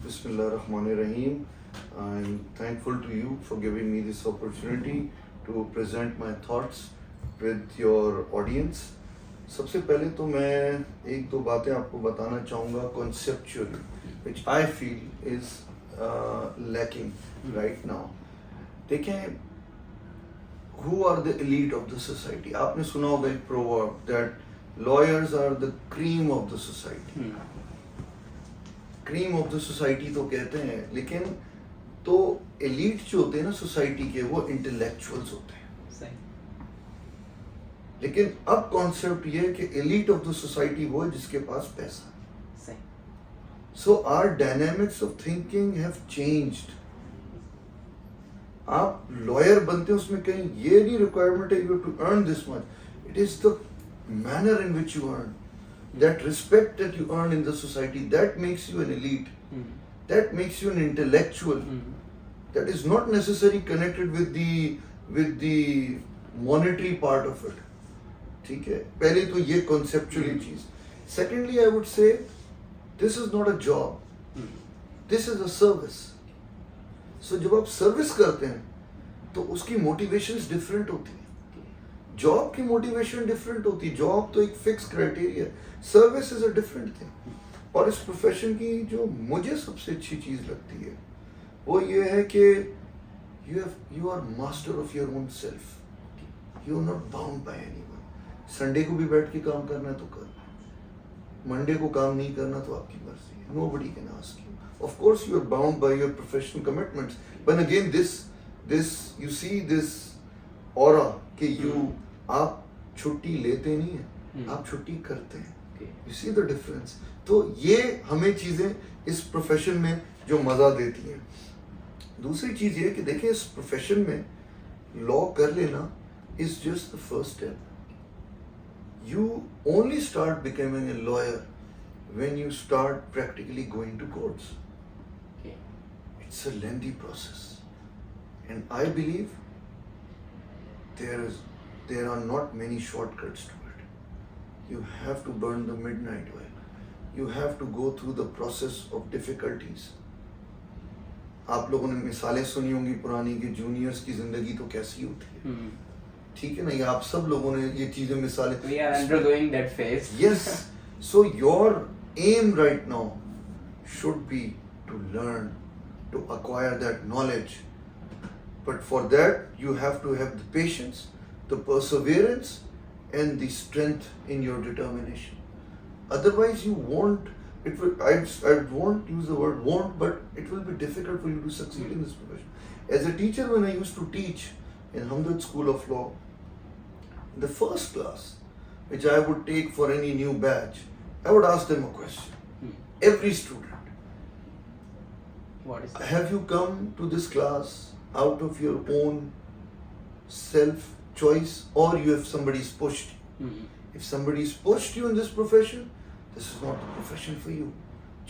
Bismillahirrahmanirrahim. I'm thankful to you for giving me this opportunity to present my thoughts with your audience. सबसे पहले तो मैं एक दो बातें आपको बताना चाहूँगा conceptually, which I feel is lacking right now. देखें, who are the elite of the society? आपने सुना होगा एक proverb that lawyers are the cream of the society. Cream of the society तो कहते हैं, लेकिन तो एलीट जो होते हैं ना सोसाइटी के, वो इंटेलेक्चुअल्स होते हैं. लेकिन अब कॉन्सेप्ट ये है कि एलीट ऑफ द सोसाइटी वो है जिसके पास पैसा. So our dynamics of thinking have changed. आप लॉयर बनते हैं, उसमें कहीं ये नहीं रिक्वायरमेंट है you to earn this much. It is the manner in which you earn, that respect that you earn in the society, that makes you an elite. That makes you an intellectual. That is not necessarily connected with the monetary part of it. ठीक है, पहले तो ये conceptually चीज. Secondly, I would say this is not a job. This is a service. So जब आप service करते हैं तो उसकी मोटिवेशंस डिफरेंट होती है. जॉब की मोटिवेशन डिफरेंट होती है. जॉब तो एक फिक्स क्राइटेरिया है, service is a different thing. और इस प्रोफेशन की जो मुझे सबसे अच्छी चीज लगती है वो ये है कि you are master of your own self. You are not bound by anyone. Sunday को भी बैठ के काम करना है तो कर, मंडे को काम नहीं करना तो आपकी मर्जी है. Nobody can ask you. Of course you are bound by your professional commitments, but again this you see this aura कि यू आप छुट्टी लेते नहीं हैं, आप छुट्टी करते हैं. You see the difference. तो ये हमें चीजें इस प्रोफेशन में जो मजा देती हैं. दूसरी चीज ये कि देखिए, इस प्रोफेशन में लॉ कर लेना is just the first step. You only start becoming a lawyer when you start practically going to courts. It's a lengthy process and I believe there are not many shortcuts to it. You have to burn the midnight oil. You have to go through the process of difficulties. आप लोगों ने मिसालें सुनी होंगी पुरानी कि juniors की जिंदगी तो कैसी होती है. ठीक है ना, ये आप सब लोगों ने ये चीजें मिसालें. We are undergoing that phase. Yes. So your aim right now should be to learn, to acquire that knowledge. But for that you have to have the patience, the perseverance and the strength in your determination. Otherwise you won't, I won't use the word won't, but it will be difficult for you to succeed in this profession. As a teacher, when I used to teach in Hamdard School of Law, the first class which I would take for any new batch, I would ask them a question. Every student, What is that? have you come to this class out of your own self choice, or you have somebody's pushed you? If somebody's pushed you in this profession, this is not the profession for you.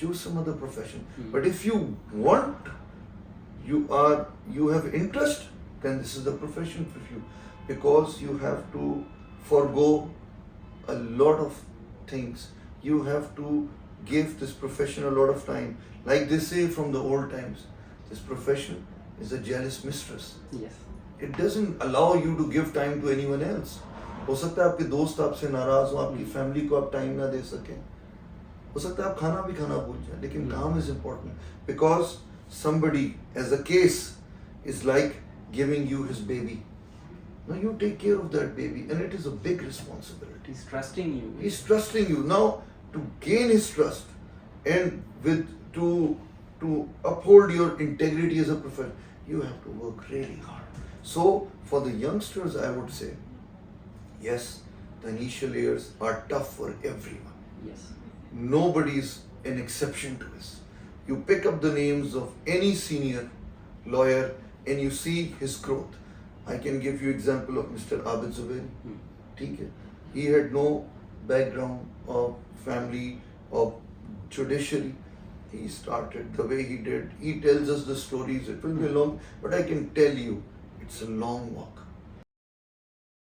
Choose some other profession. But if you want, you have interest, then this is the profession for you, because you have to forgo a lot of things. You have to give this profession a lot of time. Like they say from the old times, this profession is a jealous mistress. Yes. It doesn't allow you to give time to anyone else. हो सकता है आपके दोस्त आपसे नाराज हो, आपकी family को आप टाइम ना दे सकें, हो सकता है आप खाना भी खाना भूल जाए, लेकिन काम is important. Because somebody as a case is like giving you his baby. Now you take care of that baby, and it is a big responsibility. He's trusting you. He's trusting you. Now to gain his trust and to uphold your integrity as a professional, you have to work really hard. So for the youngsters, I would say, yes, the initial years are tough for everyone. Yes. Nobody is an exception to this. You pick up the names of any senior lawyer and you see his growth. I can give you example of Mr. Abid Zubairi. ठीक है, he had no background of family of judiciary. He started the way he did. He tells us the stories. It will be long, but I can tell you, it's a long walk.